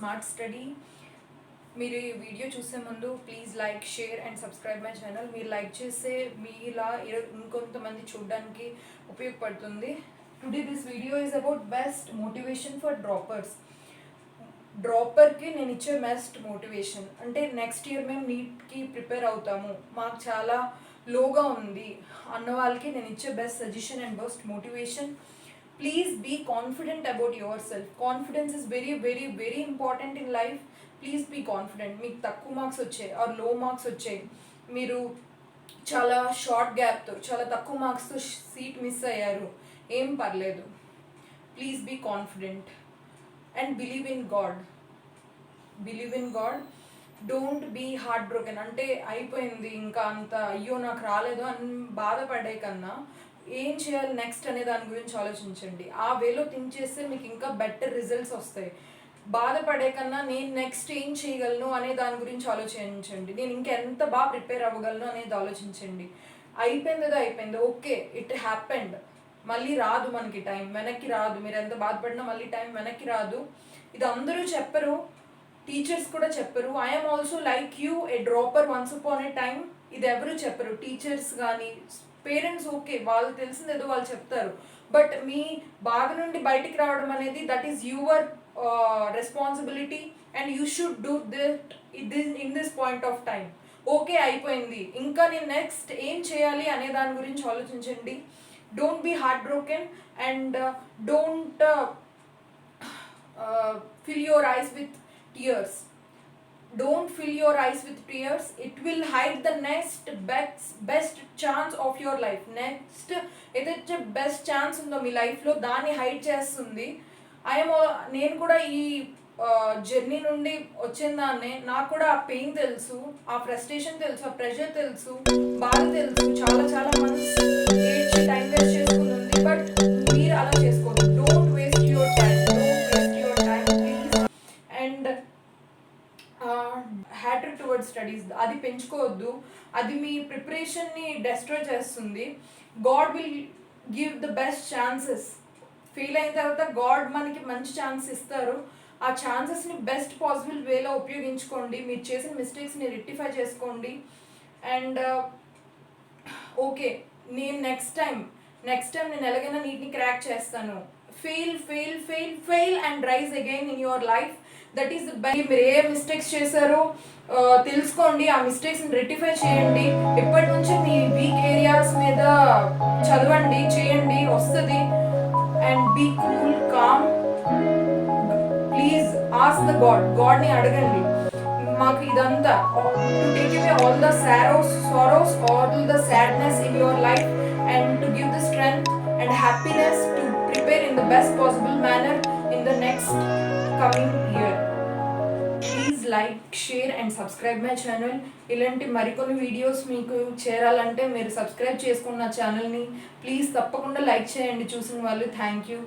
Smart study. మీరు ఈ video చూసే ముందు please like, share and subscribe my channel. మీరు లైక్ చేస్తే మీలా ఇంకొంతమంది చూడడానికి ఉపయోగపడుతుంది. Today this video is about best motivation for droppers. డ్రాపర్కి నేను ఇచ్చే బెస్ట్ మోటివేషన్ అంటే నెక్స్ట్ ఇయర్ మేము నీట్కి ప్రిపేర్ అవుతాము, మాకు చాలా లోగా ఉంది అన్న వాళ్ళకి నేను ఇచ్చే best suggestion and best motivation. Please be confident about your self. Confidence is very very very important in life. Please be confident. మీకు తక్కువ మార్క్స్ వచ్చాయి ఆర్ లో మార్క్స్ వచ్చాయి, మీరు చాలా షార్ట్ గ్యాప్తో చాలా తక్కువ మార్క్స్తో సీట్ మిస్ అయ్యారు, ఏం పర్లేదు. Please be confident and believe in God. Believe in God. Don't be heart broken. అంటే అయిపోయింది ఇంకా అంత, అయ్యో నాకు రాలేదు అని బాధపడే కన్నా ఏం చేయాలి నెక్స్ట్ అనే దాని గురించి ఆలోచించండి. ఆ వేలో థింక్ చేస్తే మీకు ఇంకా బెటర్ రిజల్ట్స్ వస్తాయి. బాధపడే కన్నా నేను నెక్స్ట్ ఏం చేయగలను అనే దాని గురించి ఆలోచించండి. నేను ఇంకా ఎంత బాగా ప్రిపేర్ అవ్వగలను అనేది ఆలోచించండి. అయిపోయింది, ఓకే, ఇట్ హ్యాపెండ్. మళ్ళీ రాదు మనకి టైం, వెనక్కి రాదు. మీరు ఎంత బాధపడినా మళ్ళీ టైం వెనక్కి రాదు. ఇది అందరూ చెప్పరు, టీచర్స్ కూడా చెప్పరు. I'm also like you, A dropper once upon A time. ఇది ఎవరు చెప్పరు, టీచర్స్ కానీ పేరెంట్స్. ఓకే, వాళ్ళు తెలిసింది ఏదో వాళ్ళు చెప్తారు, బట్ మీ బాధ నుండి బయటికి రావడం అనేది that is your responsibility and you should do it in this point of time. Okay, అయిపోయింది, ఇంకా నేను నెక్స్ట్ ఏం చేయాలి అనే దాని గురించి ఆలోచించండి. Don't be heart broken and don't fill your eyes with tears. Don't fill your eyes with tears. It will hide the next best chance of your life. Next ఏదైతే బెస్ట్ ఛాన్స్ ఉందో మీ లైఫ్లో దాన్ని హైడ్ చేస్తుంది. నేను కూడా ఈ journey నుండి వచ్చిన దాన్నే. నాకు కూడా ఆ పెయిన్ తెలుసు, ఆ ఫ్రస్ట్రేషన్ తెలుసు, ఆ ప్రెషర్ తెలుసు, బాధ తెలుసు. చాలా చాలా మంత్స్ ఏడ్చి టైం వేస్ట్ చేసుకుంటుంది, బట్ మీరు అలా చేసుకోవద్దు. Don't waste your time, please. And hatred towards studies అది పెంచుకోవద్దు, అది మీ ప్రిపరేషన్ని డెస్ట్రాయ్ చేస్తుంది. God will give the best chances. Fail అయిన తర్వాత గాడ్ మనకి మంచి ఛాన్స్ ఇస్తారు. ఆ ఛాన్సెస్ని బెస్ట్ పాసిబుల్ వేలో ఉపయోగించుకోండి. మీరు చేసిన మిస్టేక్స్ని రెక్టిఫై చేసుకోండి. అండ్ ఓకే, నేను నెక్స్ట్ టైం నేను ఎలాగైనా నీట్ని క్రాక్ చేస్తాను. Fail and rise again in your life. That is the best. మీరు ఏ మిస్టేక్స్ చేశారో తెలుసుకోండి, ఆ మిస్టేక్స్ని రెక్టిఫై చేయండి. ఇప్పటి నుంచి మీ వీక్ ఏరియాస్ మీద చదవండి, చేయండి, వస్తుంది. And be cool, calm. Please ask the గాడ్ని అడగండి, మాకు ఇదంతా to take away all the sorrows, all the sadness in your life and to give the strength and happiness to prepare in the best possible manner in the next coming year. Please like, share and subscribe my channel. ఇలాంటి మరికొన్ని videos మీకు చేరాలంటే మీరు subscribe చేసుకున్న ఛానల్ని please తప్పకుండా like చేయండి చూసిన వాళ్ళు. Thank you.